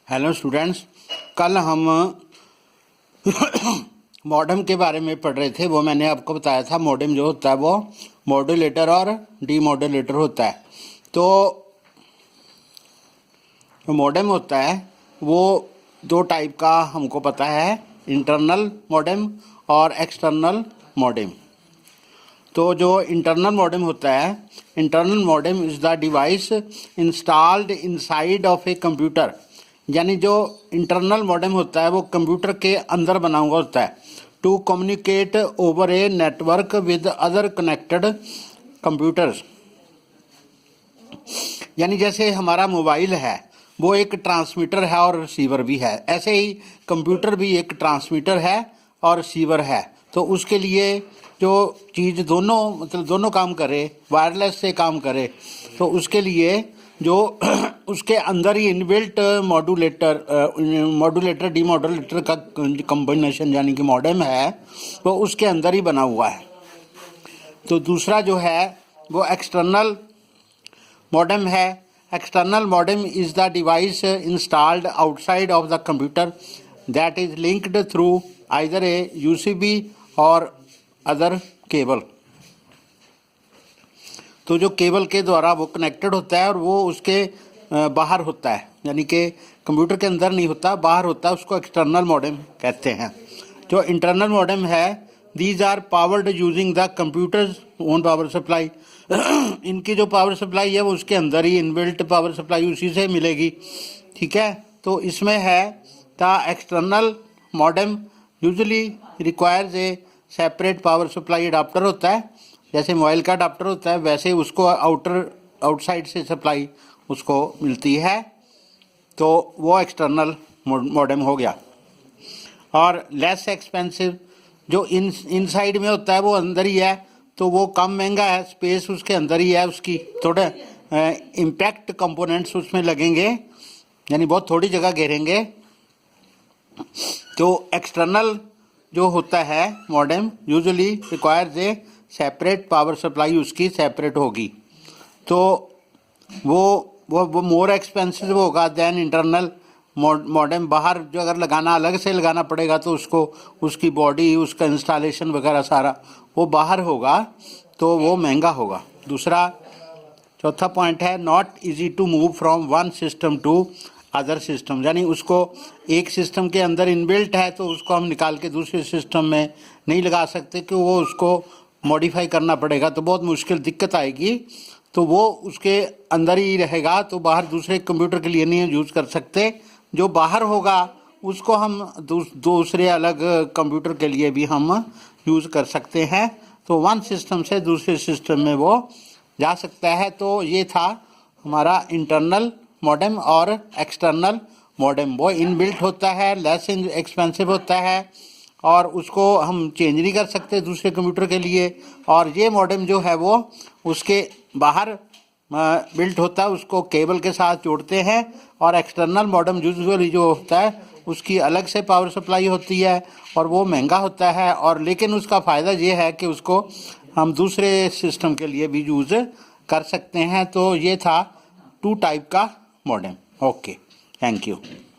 Hello students, कल हम modem के बारे में पढ़ रहे थे। वो मैंने आपको बताया था मॉडेम जो होता है वो मॉड्यूलेटर और डीमॉड्यूलेटर होता है। तो जो मॉडेम होता है वो दो टाइप का हमको पता है, इंटरनल मॉडेम और एक्सटर्नल मॉडेम। तो जो इंटरनल मॉडेम होता है, internal modem is the device installed inside of a computer. यानी जो इंटरनल मॉडेम होता है वो कंप्यूटर के अंदर बना हुआ होता है to communicate over a network with other connected computers. यानी जैसे हमारा मोबाइल है वो एक ट्रांसमीटर है और रिसीवर भी है, ऐसे ही कंप्यूटर भी एक ट्रांसमीटर है और रिसीवर है। तो उसके लिए जो चीज़ दोनों काम करे, वायरलेस से काम करे, तो उसके लिए जो उसके अंदर ही इनबिल्ट मॉड्यूलेटर डीमॉड्यूलेटर का कम्बिनेशन यानी कि मॉडेम है वो उसके अंदर ही बना हुआ है। तो दूसरा जो है वो एक्सटर्नल मॉडेम है। External modem is the device installed outside of the computer that is linked through either A UCB और अदर केबल। तो जो केबल के द्वारा वो कनेक्टेड होता है और वो उसके बाहर होता है, यानी कि कंप्यूटर के अंदर नहीं होता, बाहर होता है, उसको एक्सटर्नल मॉडेम कहते हैं। जो इंटरनल मॉडेम है, these are powered using the computer's own power supply. इनकी जो पावर सप्लाई है वो उसके अंदर ही इनबिल्ट पावर सप्लाई उसी से मिलेगी, ठीक है। तो इसमें है the external modem usually requires a separate power supply adapter होता है। जैसे मोबाइल का अडाप्टर होता है वैसे उसको आउटसाइड से सप्लाई उसको मिलती है, तो वो एक्सटर्नल मॉडेम हो गया। और लेस एक्सपेंसिव जो इनसाइड में होता है वो अंदर ही है, तो वो कम महंगा है, स्पेस उसके अंदर ही है, उसकी थोड़े इम्पैक्ट कंपोनेंट्स उसमें लगेंगे, यानी बहुत थोड़ी जगह घेरेंगे। तो एक्सटर्नल जो होता है modem usually requires a separate power supply, उसकी सेपरेट होगी, तो वो मोर एक्सपेंसिव होगा दैन इंटरनल मॉडेम। बाहर जो अगर लगाना अलग से लगाना पड़ेगा तो उसको उसकी बॉडी, उसका इंस्टॉलेशन वगैरह सारा वो बाहर होगा, तो वो महंगा होगा। दूसरा चौथा पॉइंट है not easy to move from one system to other system. यानी उसको एक सिस्टम के अंदर इनबिल्ट है तो उसको हम निकाल के दूसरे सिस्टम में नहीं लगा सकते, कि वो उसको मॉडिफाई करना पड़ेगा, तो बहुत मुश्किल दिक्कत आएगी। तो वो उसके अंदर ही रहेगा, तो बाहर दूसरे कंप्यूटर के लिए नहीं यूज़ कर सकते। जो बाहर होगा उसको हम दूसरे अलग कंप्यूटर के लिए भी हम यूज़ कर सकते हैं, तो वन सिस्टम से दूसरे सिस्टम में वो जा सकता है। तो ये था हमारा इंटरनल मॉडेम और एक्सटर्नल मॉडेम। वो इनबिल्ट होता है, लेस एक्सपेंसिव होता है और उसको हम चेंज नहीं कर सकते दूसरे कंप्यूटर के लिए। और ये मॉडेम जो है वो उसके बाहर बिल्ट होता है, उसको केबल के साथ जोड़ते हैं। और एक्सटर्नल मॉडेम यूजुअली जो होता है उसकी अलग से पावर सप्लाई होती है और वो महंगा होता है, और लेकिन उसका फ़ायदा ये है कि उसको हम दूसरे सिस्टम के लिए भी यूज़ कर सकते हैं। तो ये था 2 टाइप का मॉडेम। Okay, thank you.